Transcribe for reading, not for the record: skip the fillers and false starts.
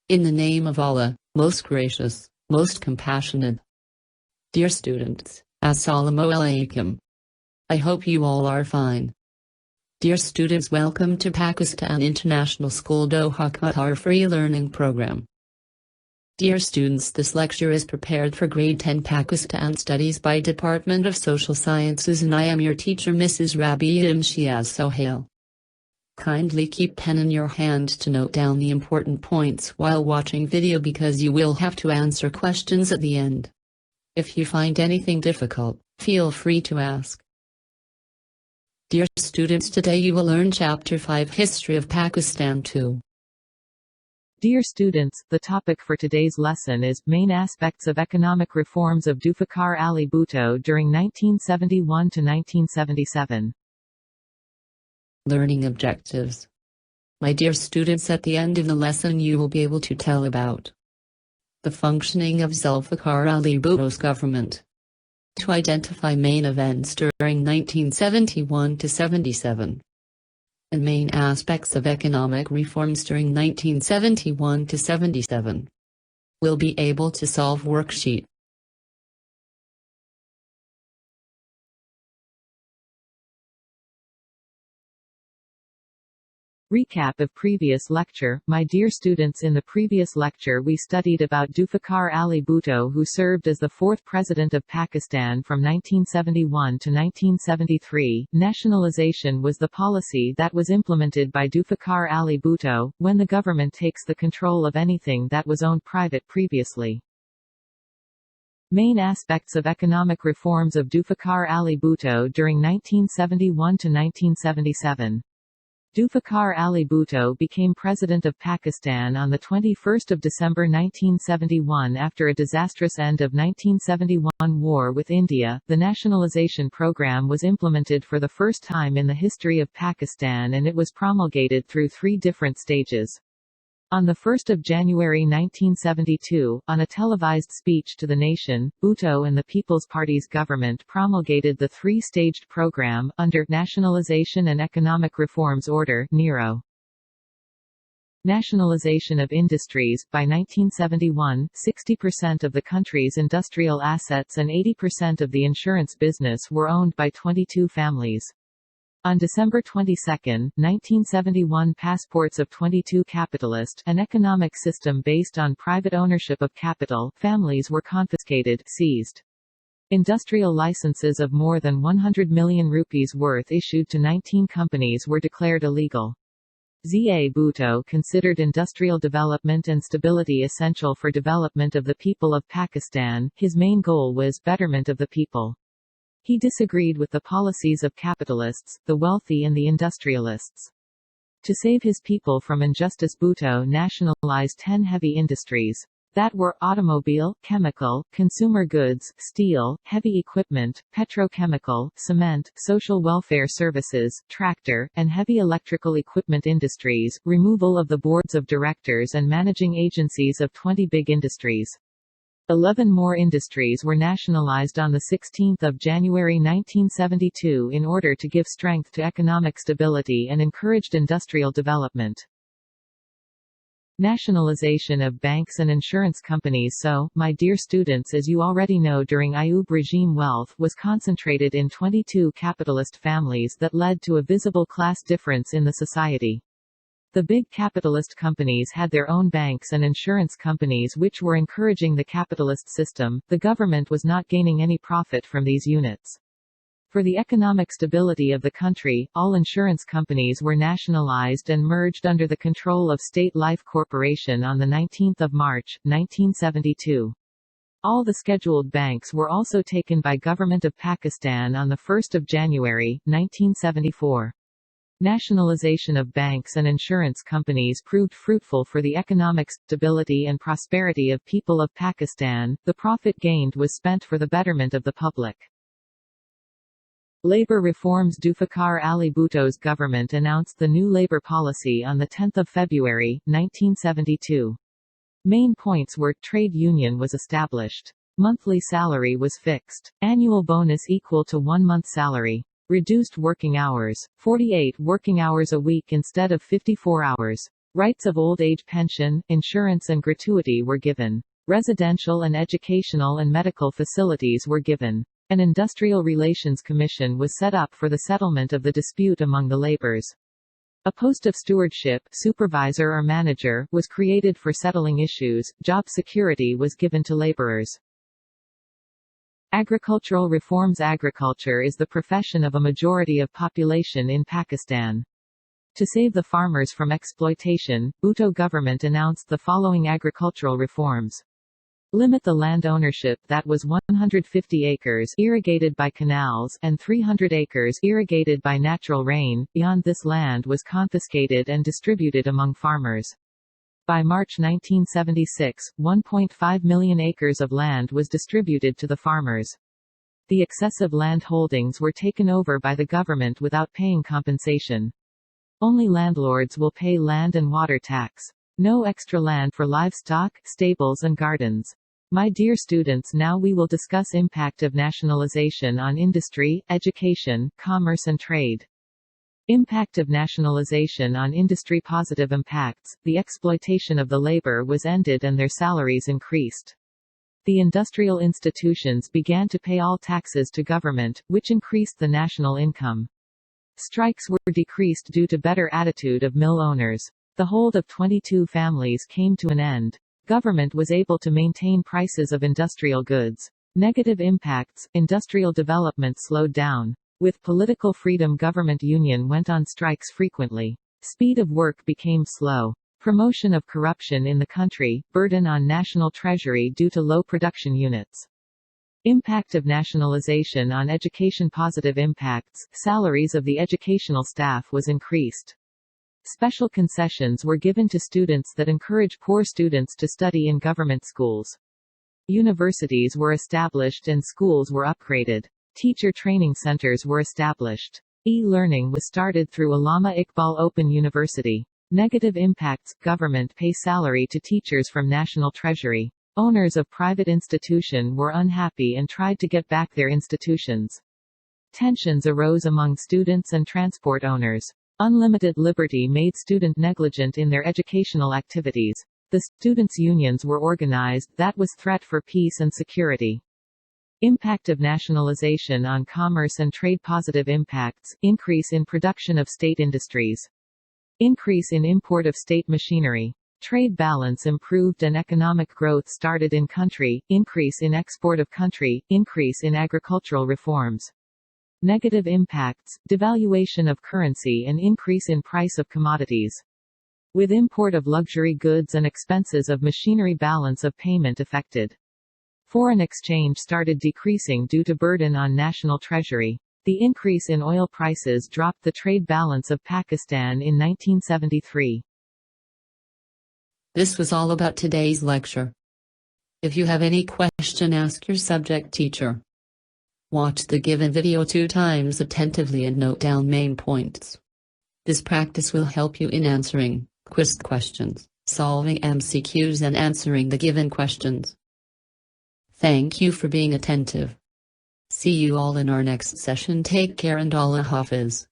In the name of Allah, most gracious, most compassionate. Dear students, Assalamu alaikum. I hope you all are fine. Dear students, welcome to Pakistan International School Doha Qatar Free Learning Program. Dear students, this lecture is prepared for Grade 10 Pakistan Studies by Department of Social Sciences, and I am your teacher, Mrs. Rabia Imtiaz Sohail. Kindly keep pen in your hand to note down the important points while watching video, because you will have to answer questions at the end. If you find anything difficult, feel free to ask. Dear students, today you will learn Chapter 5, History of Pakistan 2. Dear students, the topic for today's lesson is Main Aspects of Economic Reforms of Zulfiqar Ali Bhutto during 1971 to 1977. Learning objectives. My dear students, at the end of the lesson you will be able to tell about the functioning of Zulfiqar Ali Bhutto's government, to identify main events during 1971 to 77, and main aspects of economic reforms during 1971 to 77. We'll be able to solve worksheet. Recap of previous lecture. My dear students, in the previous lecture we studied about Zulfiqar Ali Bhutto, who served as the fourth president of Pakistan from 1971 to 1973. Nationalization was the policy that was implemented by Zulfiqar Ali Bhutto, when the government takes the control of anything that was owned private previously. Main aspects of economic reforms of Zulfiqar Ali Bhutto during 1971 to 1977. Zulfiqar Ali Bhutto became President of Pakistan on 21 December 1971 after a disastrous end of 1971 war with India. The nationalization program was implemented for the first time in the history of Pakistan, and it was promulgated through three different stages. On 1 January 1972, on a televised speech to the nation, Bhutto and the People's Party's government promulgated the three-staged program, under Nationalization and Economic Reforms Order (NERO). Nationalization of industries. By 1971, 60% of the country's industrial assets and 80% of the insurance business were owned by 22 families. On December 22, 1971, passports of 22 capitalist, an economic system based on private ownership of capital, families were confiscated, seized. Industrial licenses of more than 100 million rupees worth issued to 19 companies were declared illegal. Zia Bhutto considered industrial development and stability essential for development of the people of Pakistan. His main goal was betterment of the people. He disagreed with the policies of capitalists, the wealthy and the industrialists. To save his people from injustice, Bhutto nationalized 10 heavy industries. That were automobile, chemical, consumer goods, steel, heavy equipment, petrochemical, cement, social welfare services, tractor, and heavy electrical equipment industries, removal of the boards of directors and managing agencies of 20 big industries. 11 more industries were nationalized on 16 January 1972 in order to give strength to economic stability and encouraged industrial development. Nationalization of banks and insurance companies. So, my dear students, as you already know, during Ayub regime, wealth was concentrated in 22 capitalist families that led to a visible class difference in the society. The big capitalist companies had their own banks and insurance companies which were encouraging the capitalist system. The government was not gaining any profit from these units. For the economic stability of the country, all insurance companies were nationalized and merged under the control of State Life Corporation on 19 March, 1972. All the scheduled banks were also taken by Government of Pakistan on 1 January, 1974. Nationalization of banks and insurance companies proved fruitful for the economic stability and prosperity of people of Pakistan. The profit gained was spent for the betterment of the public. Labor reforms. Zulfiqar Ali Bhutto's government announced the new labor policy on 10 February, 1972. Main points were: trade union was established. Monthly salary was fixed. Annual bonus equal to 1 month's salary. Reduced working hours. 48 working hours a week instead of 54 hours. Rights of old age pension, insurance and gratuity were given. Residential and educational and medical facilities were given. An Industrial Relations Commission was set up for the settlement of the dispute among the laborers. A post of stewardship, supervisor or manager, was created for settling issues. Job security was given to laborers. Agricultural reforms. Agriculture is the profession of a majority of population in Pakistan. To save the farmers from exploitation, Bhutto government announced the following agricultural reforms. Limit the land ownership that was 150 acres irrigated by canals and 300 acres irrigated by natural rain. Beyond this land was confiscated and distributed among farmers. By March 1976, 1.5 million acres of land was distributed to the farmers. The excessive land holdings were taken over by the government without paying compensation. Only landlords will pay land and water tax. No extra land for livestock, stables and gardens. My dear students, now we will discuss impact of nationalization on industry, education, commerce and trade. Impact of nationalization on industry. Positive impacts. The exploitation of the labor was ended and their salaries increased. The industrial institutions began to pay all taxes to government, which increased the national income. Strikes were decreased due to better attitude of mill owners. The hold of 22 families came to an end. Government was able to maintain prices of industrial goods. Negative impacts. Industrial development slowed down. With political freedom, government union went on strikes frequently. Speed of work became slow. Promotion of corruption in the country, burden on national treasury due to low production units. Impact of nationalization on education. Positive impacts. Salaries of the educational staff was increased. Special concessions were given to students that encourage poor students to study in government schools. Universities were established and schools were upgraded. Teacher training centers were established. E-learning was started through Allama Iqbal Open University. Negative impacts. Government pay salary to teachers from national treasury. Owners of private institution were unhappy and tried to get back their institutions. Tensions arose among students and transport owners. Unlimited liberty made student negligent in their educational activities. The students' unions were organized. That was threat for peace and security. Impact of nationalization on commerce and trade. Positive impacts. Increase in production of state industries. Increase in import of state machinery. Trade balance improved and economic growth started in country. Increase in export of country. Increase in agricultural reforms. Negative impacts. Devaluation of currency and increase in price of commodities. With import of luxury goods and expenses of machinery, balance of payment affected. Foreign exchange started decreasing due to burden on national treasury. The increase in oil prices dropped the trade balance of Pakistan in 1973. This was all about today's lecture. If you have any question, ask your subject teacher. Watch the given video 2 times attentively and note down main points. This practice will help you in answering quiz questions, solving MCQs and answering the given questions. Thank you for being attentive. See you all in our next session. Take care and Allah Hafiz.